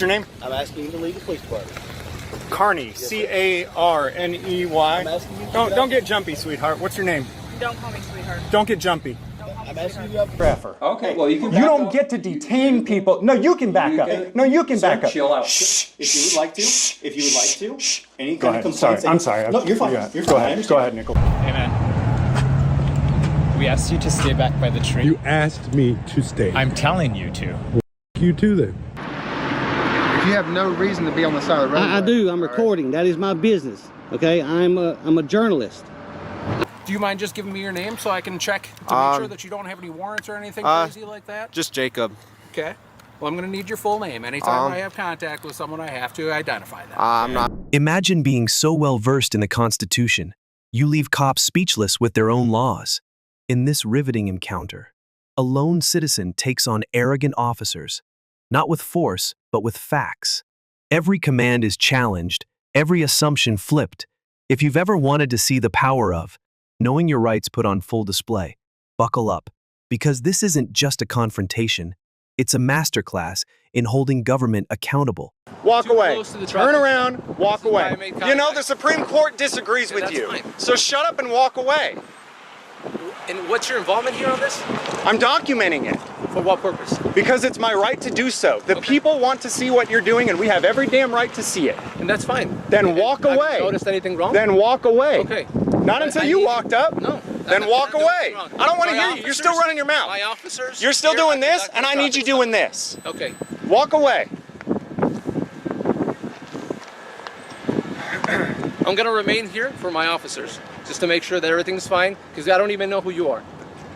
Your name? I'm asking you to leave the police department. Carney, Yes, C-A-R-N-E-Y. I'm asking you to Don't get jumpy, sweetheart. What's your name? Don't call me sweetheart. Don't get jumpy. I'm asking you to Okay, well, you can You don't get to detain people. No, you can back up. No, you can back up. Chill out. Shh. If you would like to, any Go kind of ahead. complaints. I'm sorry. No, you're fine. Yeah. You're Go fine. ahead. Go ahead, Nickel. Hey man, we asked you to stay back by the tree. You asked me to stay. I'm telling you to. You too then. You have no reason to be on the side of the road. I do. I'm recording. That is my business. Okay, I'm a journalist. Do you mind just giving me your name so I can check to make sure that you don't have any warrants or anything crazy like that? Just Jacob. Okay. Well, I'm going to need your full name. Anytime I have contact with someone, I have to identify that. I'm not. Imagine being so well versed in the Constitution, you leave cops speechless with their own laws. In this riveting encounter, a lone citizen takes on arrogant officers, not with force, but with facts. Every command is challenged, every assumption flipped. If you've ever wanted to see the power of knowing your rights put on full display, buckle up, because this isn't just a confrontation, it's a masterclass in holding government accountable. Walk away. Turn traffic. around. Walk This is why I away. made You know contact. the Supreme Court disagrees with that's you. fine. So shut up and walk away. And what's your involvement here on this? I'm documenting it For what purpose? because it's my right to do so. The people want to see what you're doing, and we have every damn right to see it. And that's fine. Then walk Have away. you noticed anything wrong? Then walk away. Okay. Not until I you need- walked up. No. Then walk I'm not away. doing wrong. I don't want to My hear you. You're still officers- running your mouth. My officers. You're still here doing are this, conducting and I need you traffic doing this. stop. Okay. Walk away. I'm going to remain here for my officers, just to make sure that everything's fine, because I don't even know who you are.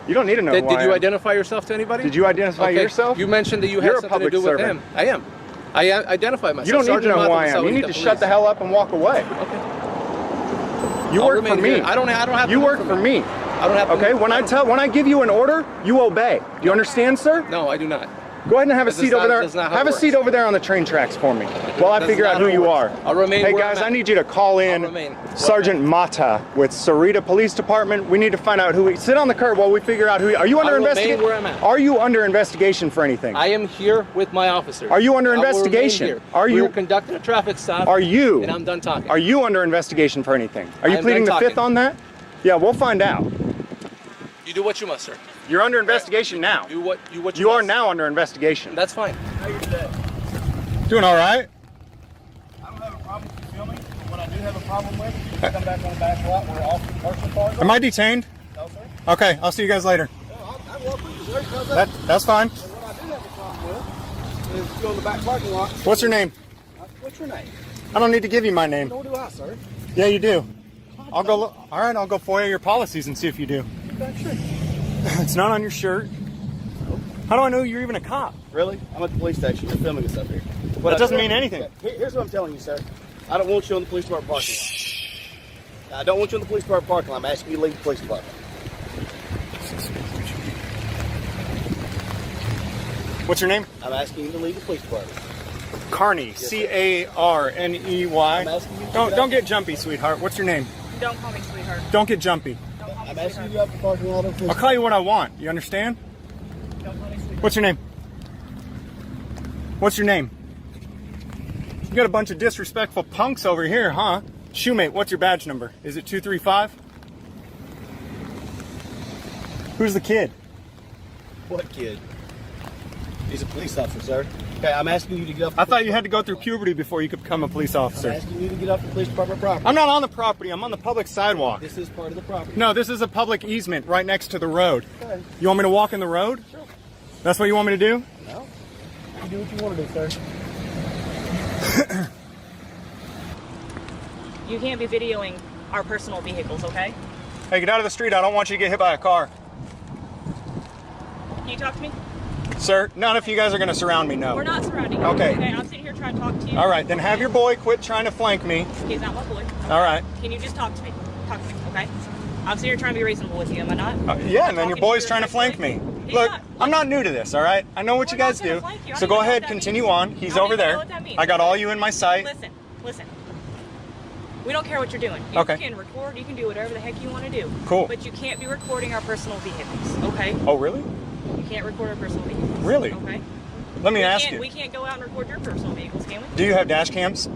You don't need to know Did who I you am. identify yourself to anybody? Did you identify Okay. yourself? You mentioned that you You're had a something to public do with servant. him. I am. I identify myself. You don't need to Sergeant know who Mata I am. You Saudi, need the to shut police. the hell up and walk away. Okay. You I'll work for remain me. here. I don't have You to work for me. I don't have to. Okay, when I give you an order, you obey. Do you understand, sir? No, I do not. Go ahead and have a That's seat not- over there. that's not how Have it a seat works. over there on the train tracks for me while I That's figure not out who how it you works. are. I'll remain Hey where guys, I'm I at. need you to call in remain. Sergeant Mata with Sarita Police Department. We need to find out who he. Sit on the curb while we figure out who he. Are you under I remain investigation? where I'm at. Are you under investigation for anything? I am here with my officers. Are you under I will remain investigation? here. Are you- We're conducting a traffic stop. Are you? And I'm done talking. Are you under investigation for anything? Are you I'm pleading the done fifth talking. on that? Yeah, we'll find out. You do what you must, sir. You're under investigation now. Do what you You are must. now under investigation. That's fine. Doing all right? I don't have a problem with you filming. What I do have a problem with is you come back on the back lot where all commercial cars are. Am I detained? No, sir. Okay, I'll see you guys later. I walk with you, sir. Because That's fine. what I do have a problem with is you go in the back parking lot. What's your name? What's your name? I don't need to give you my name. Nor do I, sir. Yeah, you do. I'll go look. All right, I'll go FOIA your policies and see if you do. Okay, sure. It's not on your shirt. How do I know you're even a cop? Really? I'm at the police station. You're filming us up here. That doesn't mean anything. Here's what I'm telling you, sir. I don't want you in the police department parking lot. I don't want you in the police department parking lot. I'm asking you to leave the police department. What's your name? I'm asking you to leave the police department. Carney, C-A-R-N-E-Y. I'm asking you to Don't get jumpy, sweetheart. What's your name? Don't call me sweetheart. Don't get jumpy. I'm asking you to go up the parking lot of the I'll call you what I want. You understand? Don't call me sweetheart. What's your name? What's your name? You got a bunch of disrespectful punks over here, huh? Shoemate, what's your badge number? Is it 235? Who's the kid? What kid? He's a police officer, sir. Okay, I'm asking you to get up. I thought you had to go through puberty before you could become a police I'm officer. asking you to get off the police department property. I'm not on the property. I'm on the public sidewalk. This is part of the property. No, this is a public easement right next to the road. Okay. You want me to walk in the road? Sure. That's what you want me to do? No. You do what you want to do, sir. You can't be videoing our personal vehicles, okay? Hey, get out of the street. I don't want you to get hit by a car. Can you talk to me? Sir, none of you guys are going to surround me, no. We're not surrounding you. Okay. I'm sitting here trying to talk to you. All right, then have your boy quit trying to flank me. He's not my boy. All right. Can you just talk to me? Talk to me, okay? I'm sitting here trying to be reasonable with you, am I not? Yeah, and then your boy's trying to flank me. Look, I'm not new to this, all right? I know what you guys do. So go ahead, continue on. He's over there. I got all you in my sight. Listen. We don't care what you're doing. You can record, you can do whatever the heck you want to do. Cool. But you can't be recording our personal vehicles, okay? Oh, really? You can't record our personal vehicles. Really? Okay? Let me ask you. We can't go out and record your personal vehicles, can we? Do you have dash cams?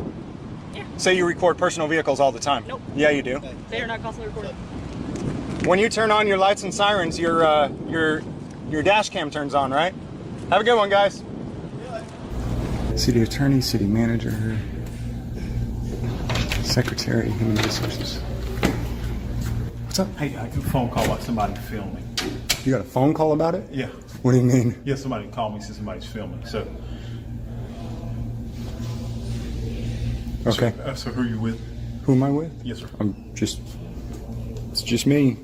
Yeah. Say you record personal vehicles all the time. Nope. Yeah, you do. They are not constantly recorded. When you turn on your lights and sirens, your dash cam turns on, right? Have a good one, guys. City attorney, city manager, secretary, human resources. What's up? Hey, I got a phone call about somebody filming. You got a phone call about it? Yeah. What do you mean? Yeah, somebody called me, said somebody's filming. So. Okay. So who are you with? Who am I with? Yes, sir. It's just me.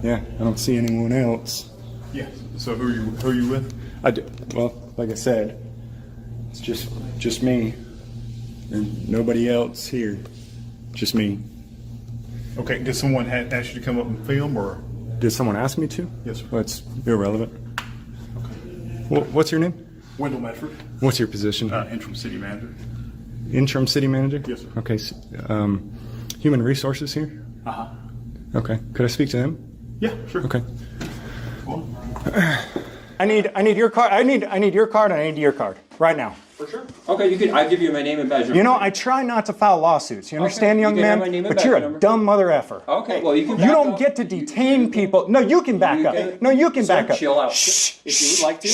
Yeah, I don't see anyone else. Yeah. So who are you with? Well, like I said, it's just me. There's nobody else here. Just me. Okay. Did someone ask you to come up and film, or? Did someone ask me to? Yes, sir. Well, it's irrelevant. Okay. What's your name? Wendell Medford. What's your position? Interim city manager. Interim city manager? Yes, sir. Okay. Human resources here? Uh-huh. Okay. Could I speak to them? Yeah, sure. Okay. Well, I need your card. I need your card and I need your card right now. For sure. Okay, you can. I'll give you my name and badge number. You know, I try not to file lawsuits. You understand, you young can man? have my name and But you're badge a number. dumb mother effer. Okay, well you can. You don't get to detain people. No, you can back up. No, you can back up. Chill out. If you would like to,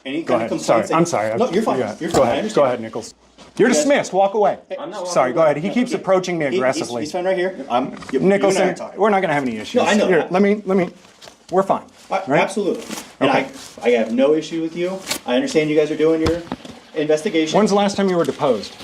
any Go kind of ahead. Sorry. complaints. I'm sorry. No, you're fine. Go ahead. You're Go fine. I ahead. understand. Go ahead, Nichols. You're dismissed. Walk away. I'm not Sorry. Go ahead. He keeps approaching me aggressively. He's fine right here. Nicholson, we're not going to have any issues. No, I know Here, that. let me. We're fine. Right? Absolutely. And Okay. I have no issue with you. I understand you guys are doing your investigation. When's the last time you were deposed?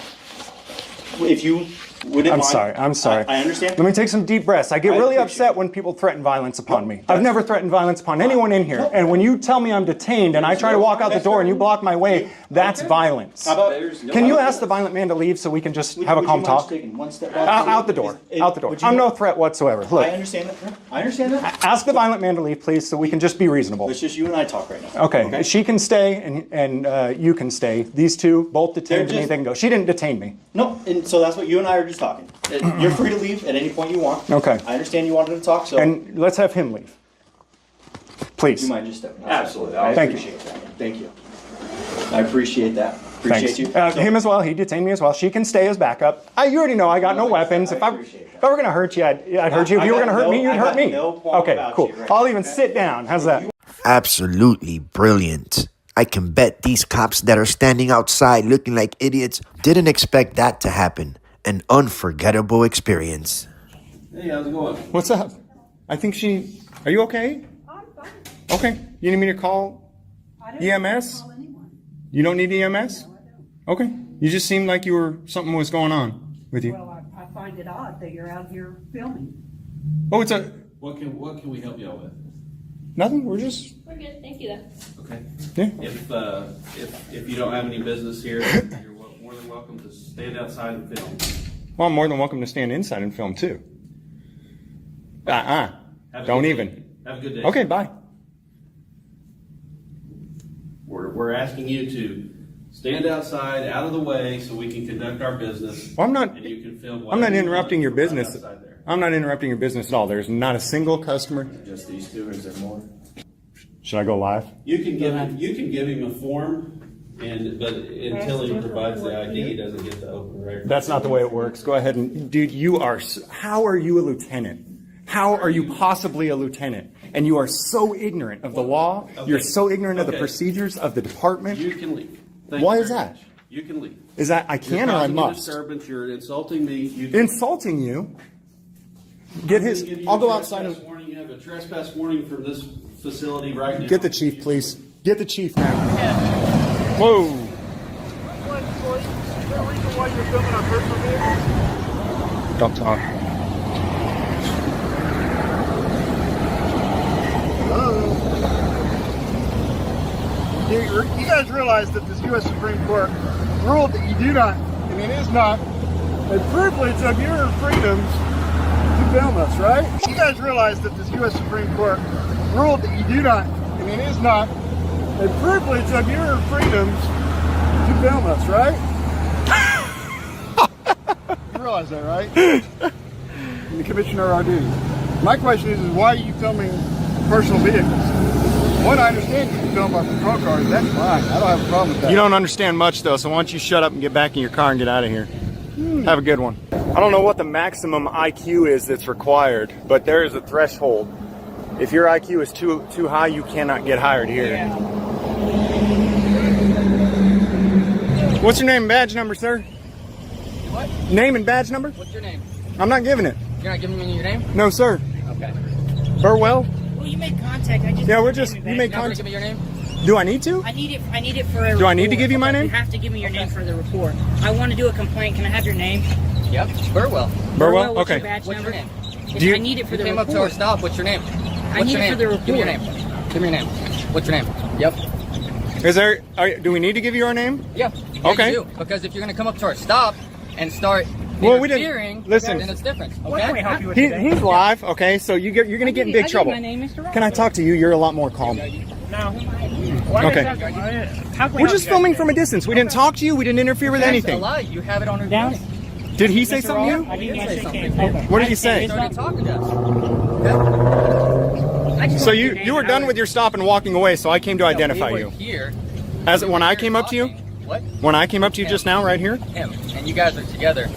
If you wouldn't I'm mind. sorry. I'm sorry. I understand. Let me take some deep breaths. I get I really appreciate upset it. when people threaten violence upon me. I've never threatened violence upon anyone in here. And when you tell me I'm detained and I try to walk out the door and you block my way, that's violence. How about, Can you ask the violent man to leave so we can just have a calm talk? One step back? Out the door. Out the door. Would you I'm no mind- threat whatsoever. Look, I understand that. I understand that. ask the violent man to leave, please, so we can just be reasonable. It's just you and I talk right now. Okay. She can stay and you can stay. These two both detained They're me. just- They can go. She didn't detain me. No, and so that's what you and I are just talking. You're free to leave at any point you want. Okay. I understand you wanted to talk, so And let's have him leave. Please. you mind just stepping out? Absolutely. I Thank you. appreciate that. Thank you. I appreciate that. Appreciate Thanks. you. So- Him as well. He detained me as well. She can stay as backup. You already know I got no weapons. If I were going to hurt you, I'd hurt you. If you were going to hurt me, you'd hurt me. Okay, cool. I'll even sit down. How's that? Absolutely brilliant. I can bet these cops that are standing outside looking like idiots didn't expect that to happen. An unforgettable experience. Hey, how's it going? What's up? I think she... Are you okay? I'm fine. Okay. You need me to call EMS? Call anyone. You don't need EMS? Okay. You just seemed like something was going on with you. Well, I find it odd that you're out here filming. Oh, it's a... What can we help y'all with? Nothing. We're We're good. Thank you, though. Okay. Yeah. If you don't have any business here, you're more than welcome to stand outside and film. Well, I'm more than welcome to stand inside and film, too. Have a Don't good even. day. Have a good day. Okay, bye. We're asking you to stand outside, out of the way, so we can conduct our business. Well, I'm not... And you can film. I'm not whatever you interrupting want your right business. outside there. I'm not interrupting your business at all. There's not a single customer. Just these two, or is there more? Should I go live? You can give him a form, but until he provides the ID, he doesn't get to open record. That's not the way it works. Go ahead and, dude, how are you a lieutenant? How are you possibly a lieutenant? And you are so ignorant of the law. Okay. You're so ignorant of the procedures of the department. You can leave. Why is that? Much. You can leave. Is that I can or I must? Disturbance. You're insulting me. Insulting you? Get his. I'll go outside and. Warning. You have a trespass warning from this facility right now. Get the chief, please. Get the chief now. Whoa. Is there a reason why you're filming on personal vehicles? Don't talk. You guys realize that this U.S. Supreme Court ruled that you do not, and it is not, a privilege of your freedoms to film us, right? You guys realize that this U.S. Supreme Court ruled that you do not, and it is not, a privilege of your freedoms to film us, right? You realize that, right? And the Commissioner our duties. My question is why are you filming personal vehicles? One, I understand you can film our patrol cars. That's fine. I don't have a problem with that. You don't understand much though, so why don't you shut up and get back in your car and get out of here. Have a good one. I don't know what the maximum IQ is that's required, but there is a threshold. If your IQ is too high, you cannot get hired here. Yeah. What's your name and badge number, sir? What? Name and badge number? What's your name? I'm not giving it. You're not giving me your name? No, sir. Okay. Burwell? Well, you made contact. I just Yeah, we're just, you You're make not gonna contact. give me your name? Do I need to? I need it for a Do I need to report. give you my name? You have to give me your name for the report. I want to do a complaint. Can I have your name? Yep, Burwell. Burwell? What's Okay. Your badge What's number? your name? I need it for You the came report. up to our stop. What's your name? I What's need your it name? for the report. Give me your name. Give me your name. What's your name? Yep. Is there, do we need to give you our name? Yeah. Okay. You do. Because if you're going to come up to our stop and start Well, we didn't- interfering, listen. then it's different. What can we help Okay? you with He's live, okay? So you're going to get in big trouble. My name, Mr. Ross. Can I talk to you? You're a lot more calm. No. Okay. How can we We're help just you? filming from a distance. We didn't talk to you. We didn't interfere with That's anything. a lie. You have it on your Down. desk. Did he say something to you? I didn't say something. What did he say? You started talking to us. Okay? So you were done with your stop and walking away, so I came to identify we you. were here. As when I came up to you? What? When I came up to you just now, right here? Him. And you guys are together.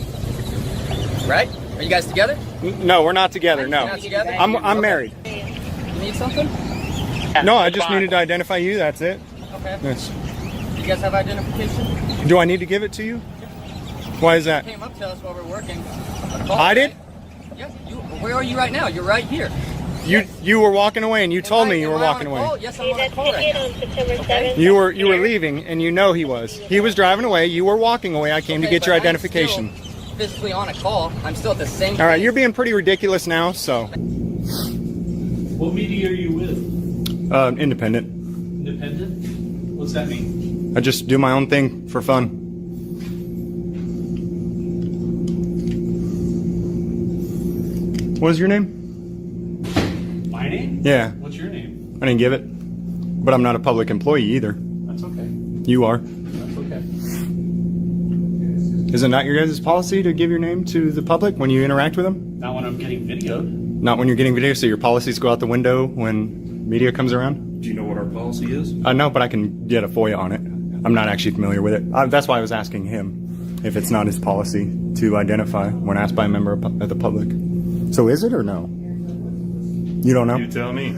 Right? Are you guys together? No, we're not together. No, You're not together? I'm Okay. married. You need something? No, I just needed to identify you. That's it. Okay. Yes. You guys have identification? Do I need to give it to you? Why is that? You came up to us while we're working. I did? Yeah. Where are you right now? You're right here. You were walking away, and you told me you were walking away. Yes, I'm on a call right now. Okay. You were leaving, and you know he was. He was driving away. You were walking away. I came to Okay, get your but I'm identification. still physically on a call. I'm still at the same. All right, you're being pretty ridiculous now. So, What media are you with? independent. Independent? What's that mean? I just do my own thing for fun. What is your name? My name? Yeah, What's your name? I didn't give it, but I'm not a public employee either. That's okay. You are. That's okay. Is it not your guys' policy to give your name to the public when you interact with them? Not when I'm getting videoed. Not when you're getting video, so your policies go out the window when media comes around? Do you know what our policy is? No, but I can get a FOIA on it. I'm not actually familiar with it. That's why I was asking him if it's not his policy to identify when asked by a member of the public. So is it or no? You don't know? You tell me.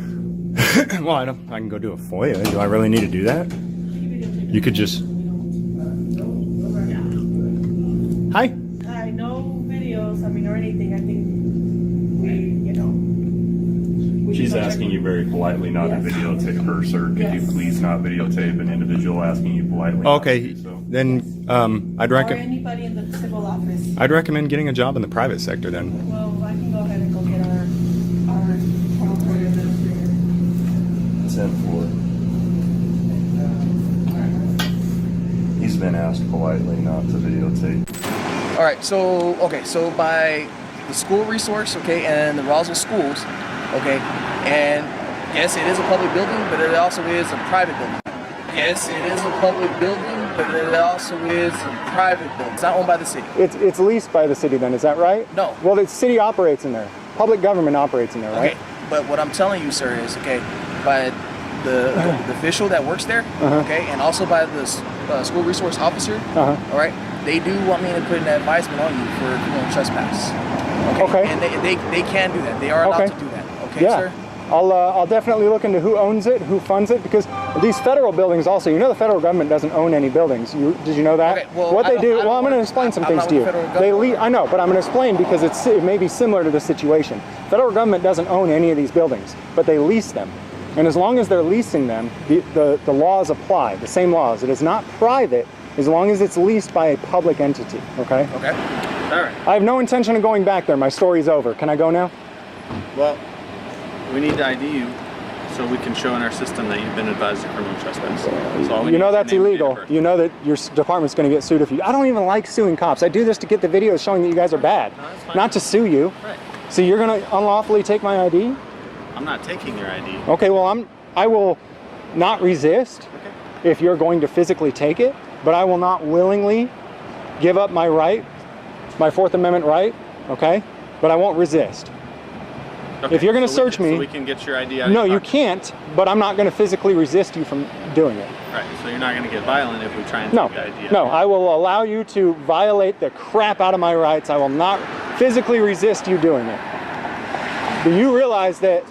Well, I can go do a FOIA. Do I really need to do that? You could just... Hi. Hi, no videos, or anything. I think we, She's asking you very politely not to videotape her, sir. Could you please not videotape an individual asking you politely not to Okay, do so? then I'd or recommend... anybody in the civil office. I'd recommend getting a job in the private sector then. Well, I can go ahead and go get our court administrator. 10-4. He's been asked politely not to videotape. All right, so by the school resource, okay, and the Roswell schools, okay, and yes, it is a public building, but it also is a private building. Yes, it is a public building, but it also is a private building. It's not owned by the city. It's leased by the city then, is that right? No. Well, the city operates in there. Public government operates in there, right? Okay, but what I'm telling you, sir, is okay, by the official that works there, okay, and also by the school resource officer, all right, they do want me to put an advisement on you for trespass. Okay. And they can do that. They are allowed to do that. Okay, yeah. sir. I'll definitely look into who owns it, who funds it, because these federal buildings also, the federal government doesn't own any buildings. Did you know that? Okay, well, what they do, I'm going to explain some things to you. I know, but I'm going to explain because it may be similar to the situation. Federal government doesn't own any of these buildings, but they lease them. And as long as they're leasing them, the laws apply, the same laws. It is not private as long as it's leased by a public entity, okay? Okay. All right. I have no intention of going back there. My story's over. Can I go now? Well, we need to ID you so we can show in our system that you've been advised of criminal trespass. So all we need is That's your name and illegal. date of birth. You know that your department's going to get sued if you... I don't even like suing cops. I do this to get the videos showing that you guys are bad, not to sue you. Right. So you're going to unlawfully take my ID? I'm not taking your ID. Okay, well, I will not resist if you're going to physically take it, but I will not willingly give up my right, my Fourth Amendment right, okay? But I won't resist. Okay, If you're going to so search me, so we can get your ID out of no, your you pocket. can't. But I'm not going to physically resist you from doing it. Right. So you're not going to get violent if we try and No, take the ID out. no. I will allow you to violate the crap out of my rights. I will not physically resist you doing it. Do you realize that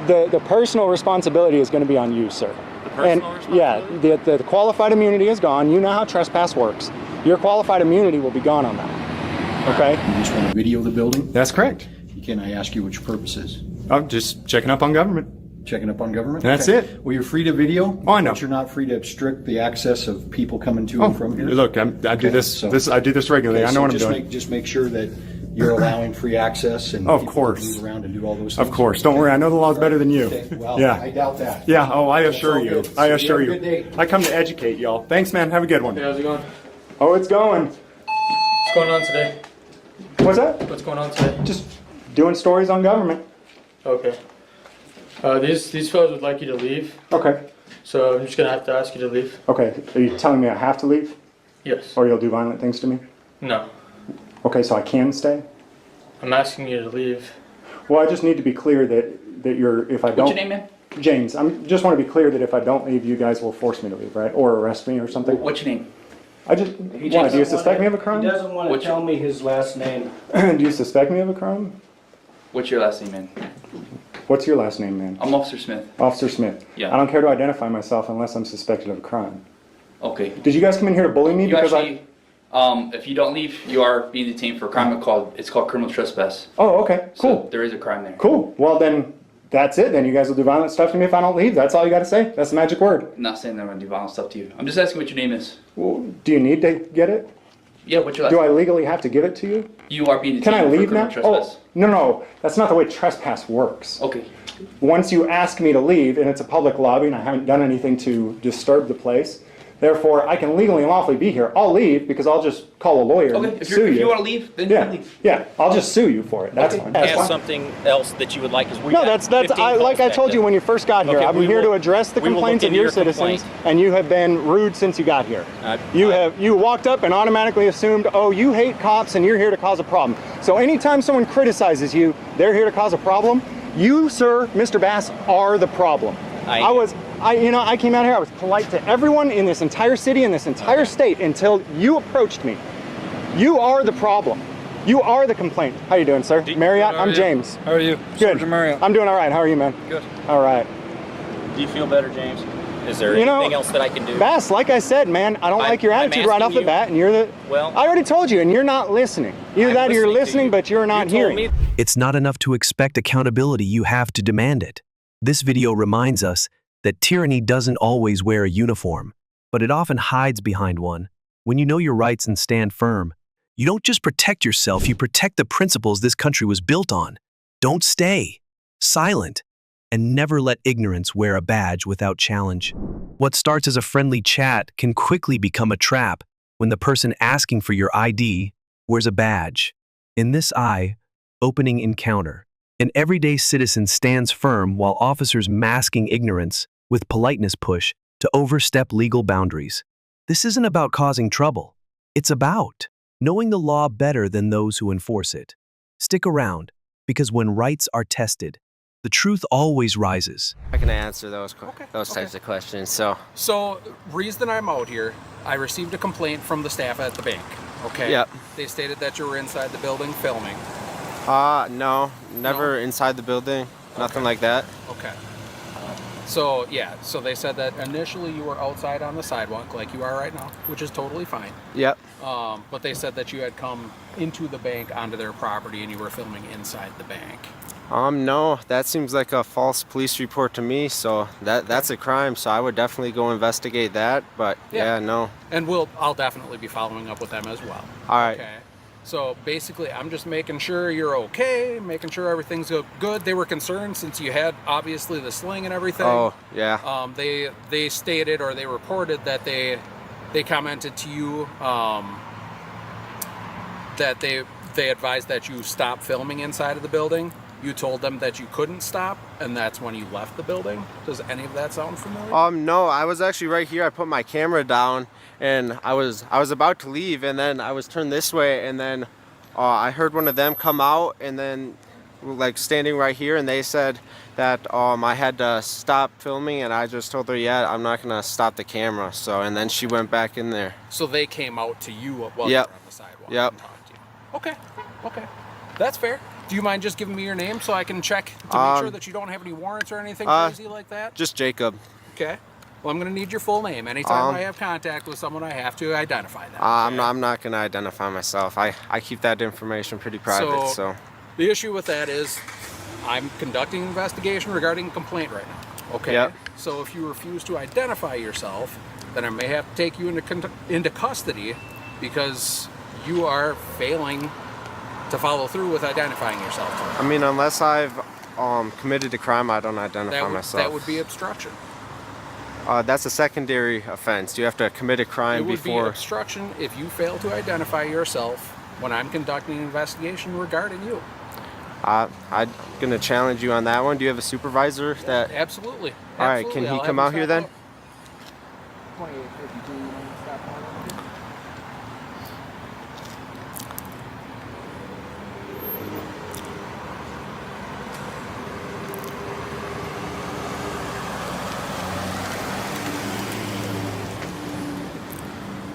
the personal responsibility is going to be on you, sir? The personal responsibility? Yeah, the qualified immunity is gone. You know how trespass works. Your qualified immunity will be gone on that. Okay? You just want to video the building? That's correct. Can I ask you which purposes? I'm just checking up on government. Checking up on government? That's it. Well, you're free to video. Oh, I know. But you're not free to obstruct the access of people coming to and from here. Look, I do this. I do this regularly. I know what I'm doing. Just make sure that you're allowing free access and of people course move around and do all those things. Of course. Don't worry. I know the law's better than you. Okay. Well, yeah. I doubt that. Yeah. Oh, I assure all you. good. I So assure you you. have a good day. I come to educate y'all. Thanks, man. Have a good one. Hey, how's it going? Oh, it's going. What's going on today? What's that? What's going on today? Just doing stories on government. Okay. These fellas would like you to leave. Okay. So I'm just gonna have to ask you to leave. Okay. Are you telling me I have to leave? Yes. Or you'll do violent things to me? No. Okay, so I can stay? I'm asking you to leave. Well, I just need to be clear that you're, if I don't... What's your name, man? James. I just want to be clear that if I don't leave, you guys will force me to leave, right? Or arrest me or something? What's your name? I just... Why, do you suspect me of a crime? He doesn't want to tell me his last name. Do you suspect me of a crime? What's your last name, man? What's your last name, man? I'm Officer Smith. Officer Smith. Yeah. I don't care to identify myself unless I'm suspected of a crime. Okay. Did you guys come in here to bully me? You Because actually, if you don't leave, you are being detained for a crime it's called criminal trespass. Oh, okay, cool. So there is a crime there. Cool. Well, then that's it. Then you guys will do violent stuff to me if I don't leave. That's all you got to say. That's the magic word. I'm not saying that I'm going to do violent stuff to you. I'm just asking what your name is. Well, do you need to get it? Yeah, what's your last Do I name? legally have to give it to you? You are being Can detained I for leave criminal now? trespass. Oh, no. That's not the way trespass works. Okay. Once you ask me to leave, and it's a public lobby, and I haven't done anything to disturb the place, therefore I can legally and lawfully be here. I'll leave because I'll just call a lawyer Okay, and if sue you want to leave, then you can leave. Yeah, I'll just sue you for it. That's fine. That's And fine. something else that you would like is we No, have that's 15 like I calls told back you up. when you first got here. Okay, I'm we here will- to address the we will look complaints of into your your citizens, complaint. and you have been rude since you got here. You walked up and automatically assumed, oh, you hate cops and you're here to cause a problem. So anytime someone criticizes you, they're here to cause a problem. You, sir, Mr. Bass, are the problem. I came out here, I was polite to everyone in this entire city, in this entire state, until you approached me. You are the problem. You are the complaint. How you doing, sir? Marriott, I'm James. How are you? Good. Marriott. I'm doing all right. How are you, man? Good. All right. Do you feel better, James? Is there You know, anything else that I can do? Bass, like I said, man, I don't like your I'm attitude right asking off the you- bat, and you're the... Well, I already told you, and you're not listening. Either I'm that or you're listening to listening, you. but you're not You told hearing. me- It's not enough to expect accountability, you have to demand it. This video reminds us that tyranny doesn't always wear a uniform, but it often hides behind one. When you know your rights and stand firm, you don't just protect yourself, you protect the principles this country was built on. Don't stay silent, and never let ignorance wear a badge without challenge. What starts as a friendly chat can quickly become a trap when the person asking for your ID wears a badge. In this eye-opening encounter, an everyday citizen stands firm while officers masking ignorance with politeness push to overstep legal boundaries. This isn't about causing trouble. It's about knowing the law better than those who enforce it. Stick around, because when rights are tested, the truth always rises. I can answer those types of questions. So, reason I'm out here, I received a complaint from the staff at the bank. Okay. Yep. They stated that you were inside the building filming. No, never inside the building. Nothing like that. Okay. So so they said that initially you were outside on the sidewalk like you are right now, which is totally fine. Yep. But they said that you had come into the bank onto their property and you were filming inside the bank. No, that seems like a false police report to me, so that's a crime, so I would definitely go investigate that, but yeah no. And I'll definitely be following up with them as well. All right. Okay. So basically, I'm just making sure you're okay, making sure everything's good. They were concerned since you had obviously the sling and everything. Oh, yeah. They stated, or they reported that they commented to you that they advised that you stop filming inside of the building. You told them that you couldn't stop, and that's when you left the building. Does any of that sound familiar? No, I was actually right here. I put my camera down, and I was about to leave, and then I was turned this way, and then I heard one of them come out, and then like standing right here, and they said that I had to stop filming, and I just told her, yeah, I'm not gonna stop the camera. So, and then she went back in there. So they came out to you while you were on the sidewalk and talked to you. Okay, okay, that's fair. Do you mind just giving me your name so I can check to make sure that you don't have any warrants or anything crazy like that? Just Jacob. Okay. Well, I'm going to need your full name. Anytime I have contact with someone, I have to identify them. I'm not going to identify myself. I keep that information pretty private. So the issue with that is I'm conducting an investigation regarding a complaint right now. Okay. Yep. So if you refuse to identify yourself, then I may have to take you into custody because you are failing to follow through with identifying yourself. I mean, unless I've committed a crime, I don't identify myself. That would be obstruction. That's a secondary offense. You have to commit a crime before. It would be obstruction if you fail to identify yourself when I'm conducting an investigation regarding you. I'm gonna challenge you on that one. Do you have a supervisor that? Absolutely. All right, can he come out here then?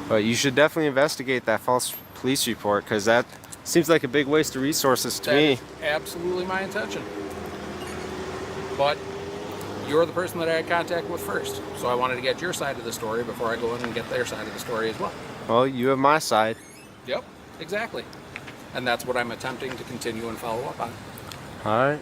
But you should definitely investigate that false police report, because that seems like a big waste of resources to me. That is absolutely my intention. But you're the person that I had contact with first, so I wanted to get your side of the story before I go in and get their side of the story as well. Well, you have my side. Yep, exactly. And that's what I'm attempting to continue and follow up on. All right.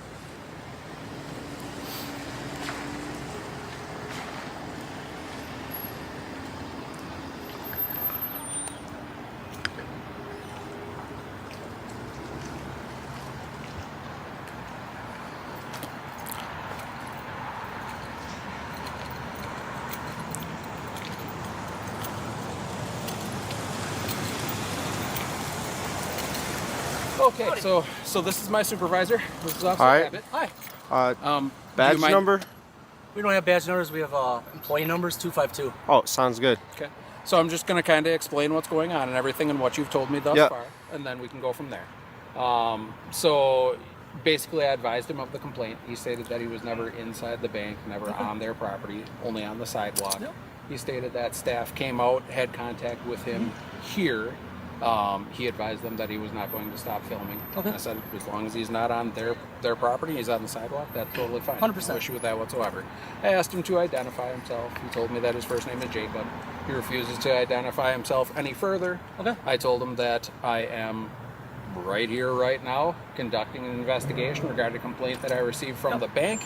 Okay, so this is my supervisor. This is Officer All right. Abbott. Hi. Badge number? We don't have badge numbers. We have employee numbers, 252. Oh, sounds good. Okay. So I'm just going to kind of explain what's going on and everything and what you've told me thus far, and then we can go from there. So basically I advised him of the complaint. He stated that he was never inside the bank, never on their property, only on the sidewalk. He stated that staff came out, had contact with him here. He advised them that he was not going to stop filming. Okay. I said, as long as he's not on their property, he's on the sidewalk, that's totally fine. 100%. No issue with that whatsoever. I asked him to identify himself. He told me that his first name is Jacob. He refuses to identify himself any further. Okay. I told him that I am right here, right now, conducting an investigation regarding a complaint that I received from the bank.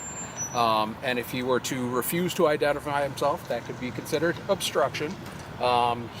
And if he were to refuse to identify himself, that could be considered obstruction.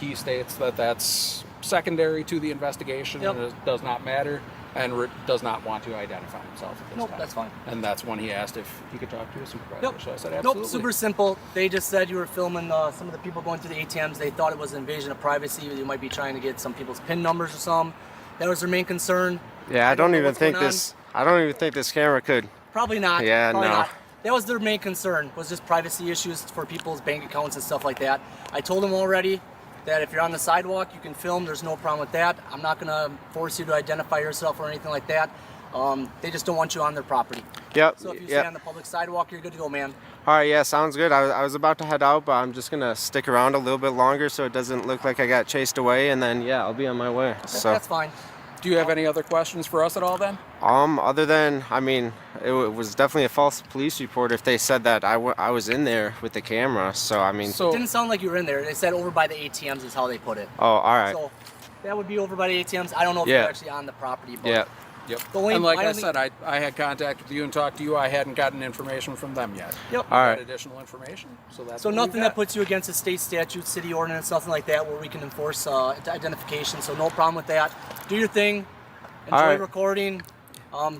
He states that that's secondary to the investigation and it does not matter, and does not want to identify himself at this time. That's fine. And that's when he asked if he could talk to his supervisor. So I said absolutely. Nope, super simple. They just said you were filming some of the people going through the ATMs. They thought it was an invasion of privacy. You might be trying to get some people's PIN numbers or something. That was their main concern. Yeah, I don't even think this camera could. Probably not. Yeah, Probably no. not. That was their main concern, was just privacy issues for people's bank accounts and stuff like that. I told them already that if you're on the sidewalk, you can film. There's no problem with that. I'm not going to force you to identify yourself or anything like that. They just don't want you on their property. Yep. So if you stay on the public sidewalk, you're good to go, man. All right, yeah, sounds good. I was about to head out, but I'm just going to stick around a little bit longer so it doesn't look like I got chased away, and then, yeah, I'll be on my way. Okay, that's fine. Do you have any other questions for us at all then? Other than, I mean, it was definitely a false police report if they said that I was in there with the camera, so I mean. It didn't sound like you were in there. They said over by the ATMs is how they put it. Oh, all right. So that would be over by the ATMs. I don't know if you're actually on the property, but. Yep. Only, and like I said, I had contact with you and talked to you. I hadn't gotten information from them yet. Yep. All right. Additional information. So that's so nothing that puts you against a state statute, city ordinance, nothing like that, where we can enforce identification. So no problem with that. Do your thing. Enjoy recording.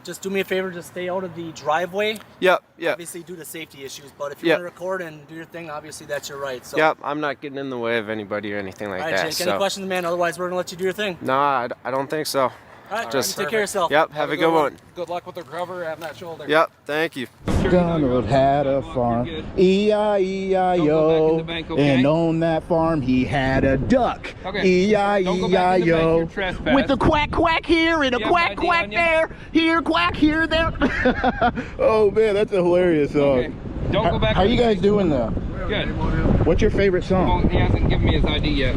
Just do me a favor, just stay out of the driveway. Yep. Obviously due to safety issues, but if you want to record and do your thing, obviously that's your right. So. Yep, I'm not getting in the way of anybody or anything like All right, that. Jake, any questions, man? Otherwise, we're going to let you do your thing. No, I don't think so. All right, Just take care of yourself. Yep, have a good one. Good luck with the recovery on that shoulder. Yep, thank you. Donald had a farm, E-I-E-I-O, and on that farm he had a duck, E-I-E-I-O, with a quack quack here and a quack quack there, here quack here there. Oh man, that's a hilarious song. Okay. Don't go back. How you guys doing though? Good. What's your favorite song? He hasn't given me his ID yet.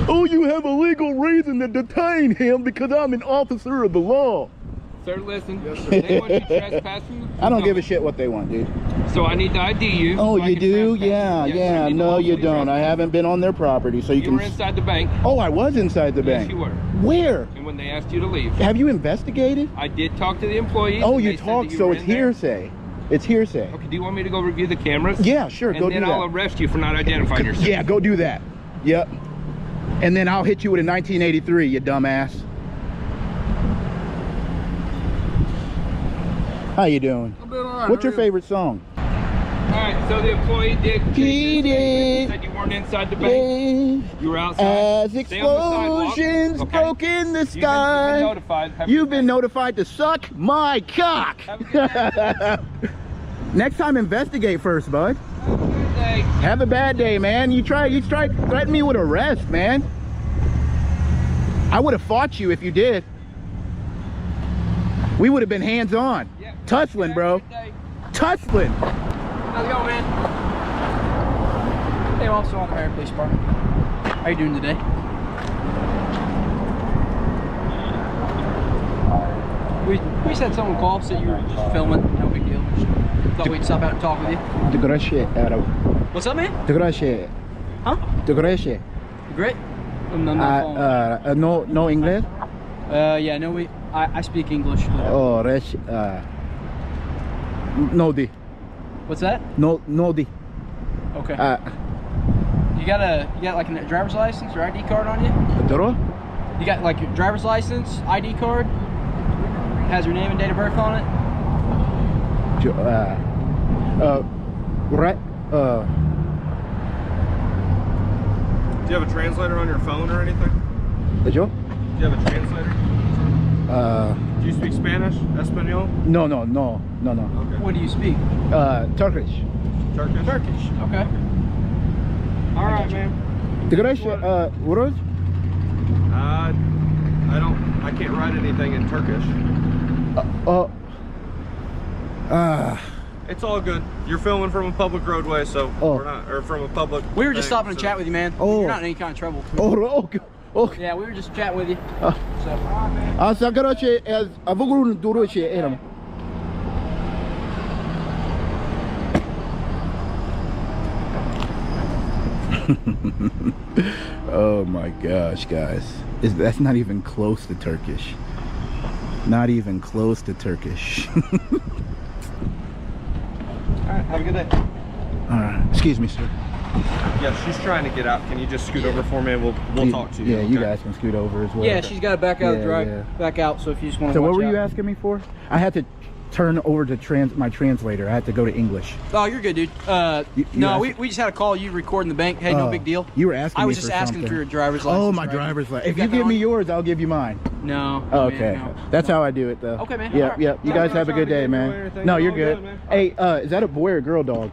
Oh, you have a legal reason to detain him because I'm an officer of the law. Sir, listen. They want you trespassing. I don't give a shit what they want, dude. So I need to ID you. Oh, so you do? Yeah, yeah. No, you don't. I haven't been on their property, so you were inside the bank. Oh, I was inside the bank. Yes, you were. Where? And when they asked you to leave. Have you investigated? I did talk to the employees. Oh, you talked, so it's hearsay. It's hearsay. Okay, do you want me to go review the cameras? Yeah, sure, go do that. And then I'll arrest you for not identifying yourself. Yeah, go do that. Yep. And then I'll hit you with a 1983, you dumbass. How you doing? I'm doing all right. What's your favorite song? Alright, so the employee did. He did. Said you weren't inside the bank. You were outside. As explosions broke in the sky. You've been notified. You've been notified to suck my cock. Next time, investigate first, bud. Have a bad day, man. You threaten me with arrest, man. I would have fought you if you did. We would have been hands-on. Yeah. Tussling, bro. Tussling. How's it going, man? Hey, Officer on the American Police Department. How you doing today? We just had someone call, said you were just filming. No big deal. Thought we'd stop out and talk with you. What's up, man? Huh? Great. No English? Yeah, no, I speak English. Oh, no di. What's that? No di. Okay. You got like a driver's license or ID card on you? You got like your driver's license, ID card? Has your name and date of birth on it? Right. Do you have a translator on your phone or anything? Do you have a translator? Do you speak Spanish? Espanol? No. Okay. What do you speak? Turkish. Turkish. Okay. All right, man. What? I can't write anything in Turkish. It's all good. You're filming from a public roadway, so we're not, or from a public. We were just stopping to chat with you, man. You're not in any kind of trouble. Okay. Yeah, we were just chatting with you. Oh my gosh, guys. That's not even close to Turkish. Not even close to Turkish. Alright, have a good day. Alright, excuse me, sir. Yeah, she's trying to get out. Can you just scoot over for me and we'll talk to you? Yeah, you guys can scoot over as well. Yeah, she's got to back out back out, so if you just want to So what were you asking me for? I had to turn over to my translator. I had to go to English. Oh, you're good, dude. No, we just had a call. You recording the bank. Hey, no big deal. You were asking me I was just asking for your driver's license. Oh, my driver's license. If you give me yours, I'll give you mine. No. Okay. Man, no. That's how I do it, though. Okay, man. Yep. You guys have a good day, man. No, you're good. Hey, is that a boy or girl dog?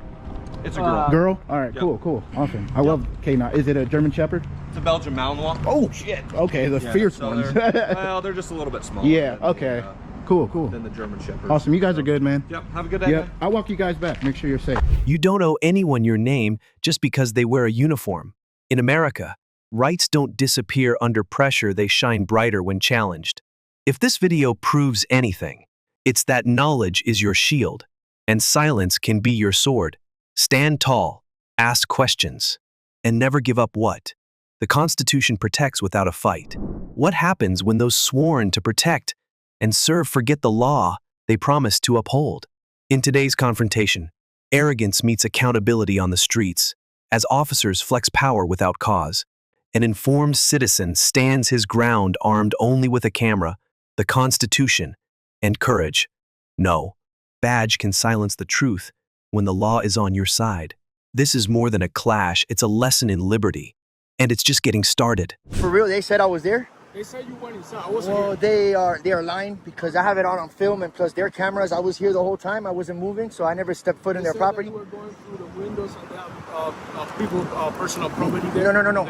It's a girl. Girl? All right, cool. Awesome. I love K9. Is it a German Shepherd? It's a Belgian Malinois. Oh, shit. Okay, the fierce ones. They're just a little bit smaller. Yeah, okay. Cool. Than the German Shepherd. Awesome. You guys are good, man. Yep. Have a good day. Yep. I'll walk you guys back. Make sure you're safe. You don't owe anyone your name just because they wear a uniform. In America, rights don't disappear under pressure, they shine brighter when challenged. If this video proves anything, it's that knowledge is your shield, and silence can be your sword. Stand tall, ask questions, and never give up what the Constitution protects without a fight. What happens when those sworn to protect and serve forget the law they promised to uphold? In today's confrontation, arrogance meets accountability on the streets as officers flex power without cause. An informed citizen stands his ground armed only with a camera, the Constitution, and courage. No badge can silence the truth when the law is on your side. This is more than a clash, it's a lesson in liberty. And it's just getting started. For real, they said I was there? They said you went inside. I wasn't Well, here. they are lying because I have it on film and plus their cameras. I was here the whole time. I wasn't moving, so I never stepped foot in their property. That you were going through the windows and have people personal property there. No.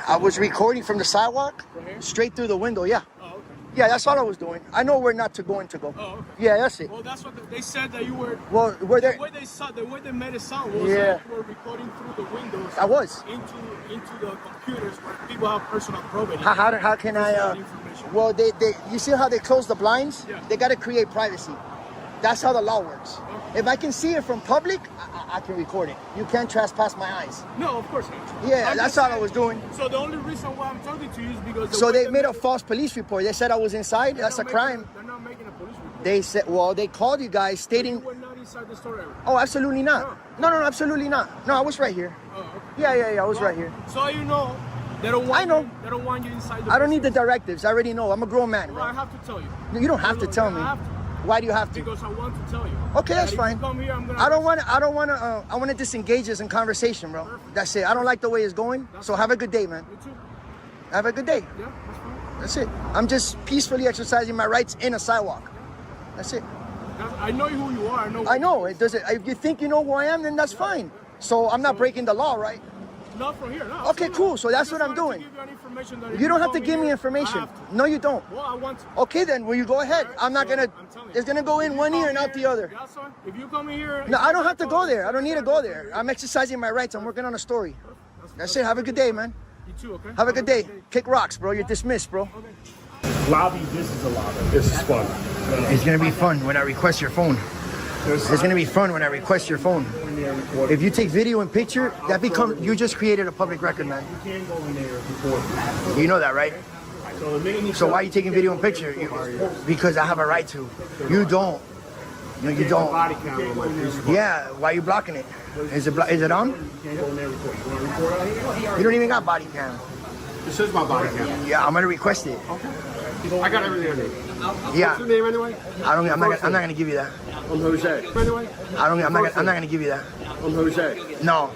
I was recording from the sidewalk, straight through the window. Yeah. Oh, okay. Yeah, that's all I was doing. I know where not to go and to go. Oh, okay. Yeah, that's it. Well, that's what they said that you were. Well, were there? The way they made it sound was Yeah. that you were recording through the windows. I was. Into the computers where people have personal property. How can I? Well, they you see how they close the blinds? Yeah. They got to create privacy. That's how the law works. Okay. If I can see it from public, I can record it. You can't trespass my eyes. No, of course not. Yeah, that's all I was doing. So the only reason why I'm talking to you is because. So they made a false police report. They said I was inside. That's a crime. They're not making a police report. They said, well, they called you guys stating. You were not inside the store area. Oh, absolutely not. No, absolutely not. No, I was right here. Oh, okay. Yeah, I was right here. So you know, they don't want. I know. They don't want you inside the. I don't need the directives. I already know. I'm a grown man, Well, bro. I have to tell you. You don't have to tell me. I have to. Why do you have to? Because I want to tell you. Okay, that's If fine. you come here, I'm gonna. I don't want to. I want to disengage us in conversation, bro. Perfect. That's it. I don't like the way it's going. So have a good day, man. You too. Have a good day. Yeah, that's fine. That's it. I'm just peacefully exercising my rights in a sidewalk. That's it. I know who you are. I know. It doesn't. If you think you know who I am, then that's fine. So I'm not breaking the law, right? Not from here. No. Okay, cool. So that's what I'm doing. You don't have to give me information. No, you don't. Well, I want to. Okay, then. Will you go ahead? I'm not gonna. It's gonna go in one ear and out the other. Yeah, son. If you come here. No, I don't have to go there. I don't need to go there. I'm exercising my rights. I'm working on a story. That's it. Have a good day, man. You too, okay? Have a good day. Kick rocks, bro. You're dismissed, bro. Lobby. This is a lobby. This is fun. It's gonna be fun when I request your phone. It's gonna be fun when I request your phone. If you take video and picture, that becomes, you just created a public record, man. You can't go in there before. You know that, right? So why are you taking video and picture? Because I have a right to. You don't. No, you don't. Body camera on my Facebook. Yeah, why are you blocking it? Is it on? You can't go in there before. You want to record out here? You don't even got body cam. This is my body camera. Yeah, I'm gonna request it. Okay. I got everything I need. Yeah. What's your name anyway? I'm not gonna give you that. I'm Jose. Anyway? I'm not gonna give you that. I'm Jose. No.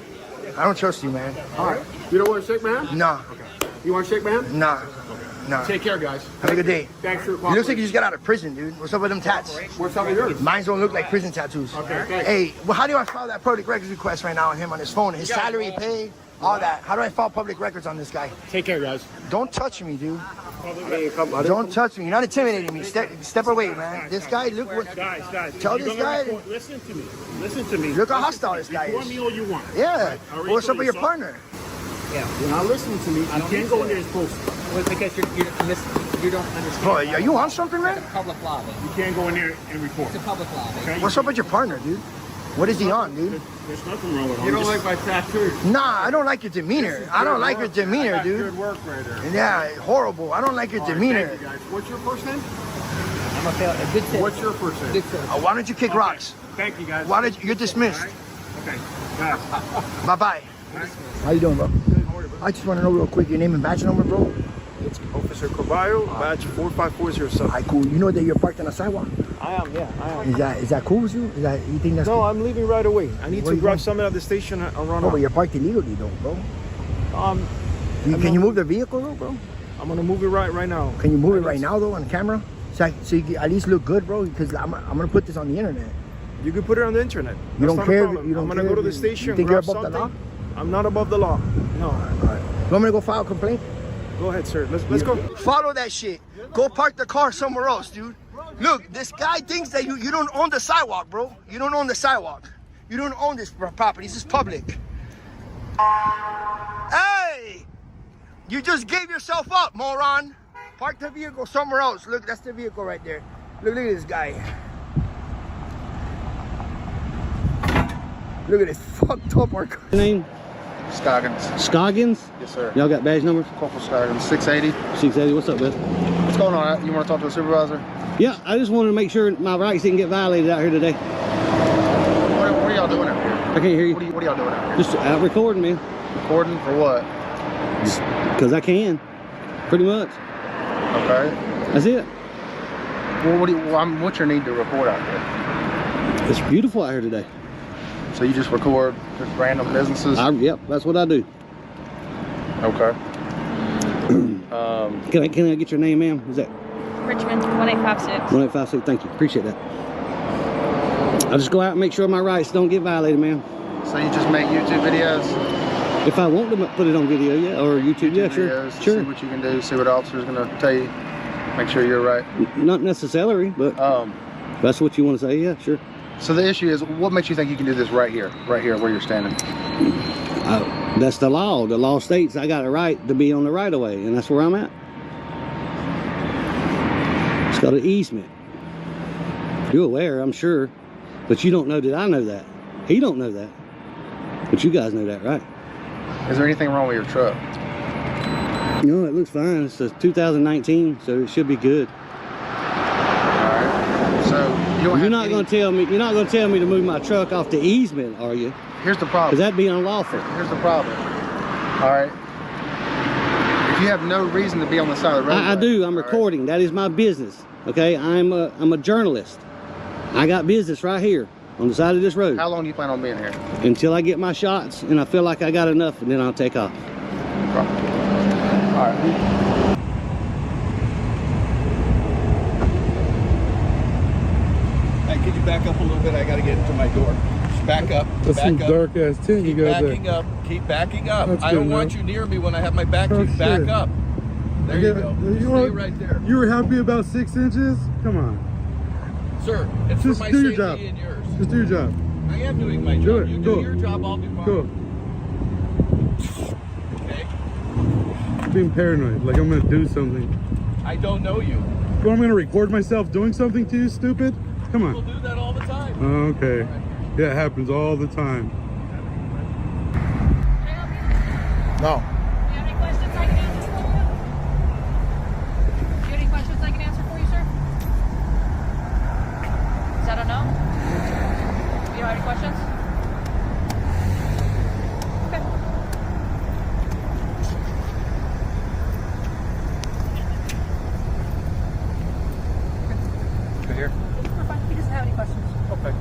I don't trust you, man. All right. You don't want to shake my hand? No. Okay. You want to shake my hand? No. No. Take care, guys. Have a good day. Thanks for You looks like you just got out of prison, dude. What's up with them tats? What's up with yours? Mine don't look like prison tattoos. Okay, thanks. Hey, well, how do I file that public records request right now on him on his phone? His salary, pay, all that. How do I file public records on this guy? Take care, guys. Don't touch me, dude. Don't touch me. You're not intimidating me. Step away, man. This guy, look what. Guys. Tell this guy. Listen to me. Listen to me. Look how hostile this guy Record is. me all you want. Yeah. What's up with your partner? Yeah. You're not listening to me. You can't go in there as posted. Well, because you don't understand. Bro, are you on something, man? It's a public lobby. You can't go in there and record. It's a public lobby. Okay? What's up with your partner, dude? What is he on, dude? There's nothing wrong with him. You don't like my tattoos. Nah, I don't like your demeanor. I don't like your demeanor, dude. Good work right there. Yeah, horrible. I don't like your demeanor. Thank you, guys. What's your first name? I'm a good tip. What's your first name? Why don't you kick rocks? Thank you, guys. You're dismissed. Okay. Guys. Bye-bye. How you doing, bro? I just want to know real quick your name and badge number, bro. It's Officer Caballo, badge 45407. Alright, cool. You know that you're parked on a sidewalk? I am, yeah, I am. Is that cool with you? You think that's No, cool? I'm leaving right away. I need Where to you grab going? something at the station and run Oh, off. but you're parked illegally, though, bro. Can you move the vehicle, though, bro? I'm gonna move it right now. Can you move it right now, though, on camera? So you can at least look good, bro, because I'm gonna put this on the internet. You can put it on the internet. You That's don't not a care? problem. You don't I'm gonna care go to if the you station, think you're grab above the law? something. I'm not above the law. No. All right. You want me to go file a complaint? Go ahead, sir. Let's go. Follow that shit. Go park the car somewhere else, dude. Look, this guy thinks that you don't own the sidewalk, bro. You don't own the sidewalk. You don't own this property. This is public. Hey! You just gave yourself up, moron. Park the vehicle somewhere else. Look, that's the vehicle right there. Look at this guy. Look at this fucked up our car. Name? Scoggins. Scoggins? Yes, sir. Y'all got badge numbers? Corporal Scoggins, 680. 680. What's up, man? What's going on? You want to talk to the supervisor? Yeah, I just wanted to make sure my rights didn't get violated out here today. What are y'all doing out here? I can't hear you. What are y'all doing out here? Just out recording, man. Recording for what? Because I can. Pretty much. Okay. That's it. Well, what's your need to record out here? It's beautiful out here today. So you just record just random businesses? Yep, that's what I do. Okay. Can I get your name, ma'am? Is that Richmond, 1856. 1856? Thank you. Appreciate that. I'll just go out and make sure my rights don't get violated, ma'am. So you just make YouTube videos? If I want to put it on video, yeah, or YouTube, yeah, sure. Videos, Sure. See what you can do, see what the officer's going to tell you, make sure you're right. Not necessarily, but if that's what you want to say, yeah, sure. So the issue is, what makes you think you can do this right here where you're standing? That's the law. The law states I got a right to be on the right of way, and that's where I'm at. It's got an easement. You're aware, I'm sure, but you don't know that I know that. He don't know that, but you guys know that, right? Is there anything wrong with your truck? No, it looks fine. It's a 2019, so it should be good. Alright. So you're not going to tell me to move my truck off the easement, are you? Here's the problem. Because that'd be unlawful. Here's the problem. Alright. If you have no reason to be on the side of the road. I do. I'm recording. That is my business. Okay? I'm a journalist. I got business right here on the side of this road. How long do you plan on being here? Until I get my shots and I feel like I got enough, and then I'll take off. Alright. Hey, could you back up a little bit? I got to get into my door. Just back up. That's back some up. dark ass tent you Keep got backing there. up. Keep backing up. That's I don't good, want man. you near me when I have my back to you. Oh, Back shit. up. There you go. Stay right there. You were happy about 6 inches? Come on. Sir, it's Just for my do your safety job. and yours. Just do your job. I am doing my job. Do it. You Go. do your job, I'll do mine. Go. Okay? Being paranoid, like I'm gonna do something. I don't know you. Well, I'm gonna record myself doing something to you, stupid? Come on. People do that all the time. Okay. Yeah, it happens all the time. No. Do you have any questions I can answer for you? Do you have any questions I can answer for you, sir? Is that a no? Do you have any questions? Okay. Go here. We're fine. He doesn't have any questions. Okay.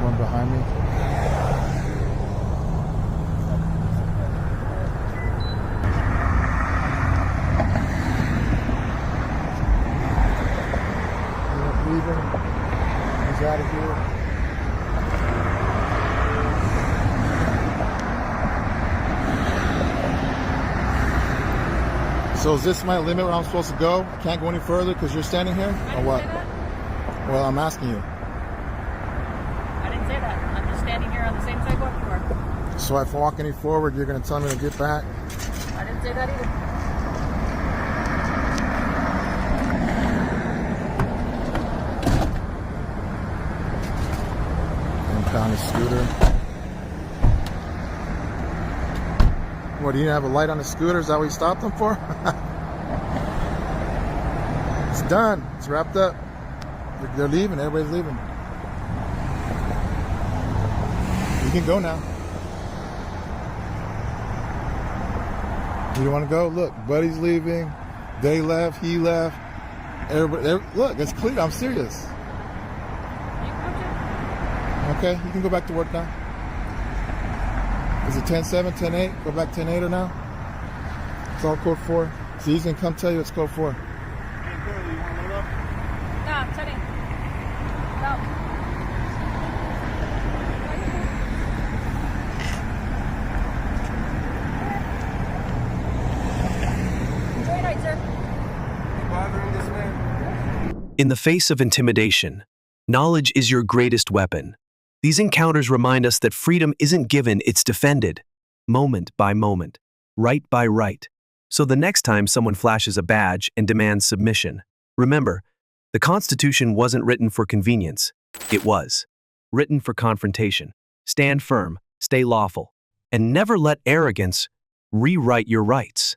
One behind me. Leaving. He's out of here. So is this my limit where I'm supposed to go? I can't go any further because you're standing here? Or what? Well, I'm asking you. I didn't say that. I'm just standing here on the same sidewalk you are. So if I walk any forward, you're going to tell me to get back? I didn't say that either. Impound his scooter. What, do you have a light on the scooter? Is that what you stopped them for? It's done. It's wrapped up. They're leaving. Everybody's leaving. You can go now. You don't want to go? Look, Buddy's leaving. They left. He left. Everybody, look, it's clear. I'm serious. Okay, you can go back to work now. Is it 10-7, 10-8? Go back 10-8 or now? It's all code 4. So he's going to come tell you it's code 4. No, I'm setting. No. Enjoy your night, sir. Bothering this man? In the face of intimidation, knowledge is your greatest weapon. These encounters remind us that freedom isn't given, it's defended, moment by moment, right by right. So the next time someone flashes a badge and demands submission, remember, the Constitution wasn't written for convenience. It was written for confrontation. Stand firm, stay lawful, and never let arrogance rewrite your rights.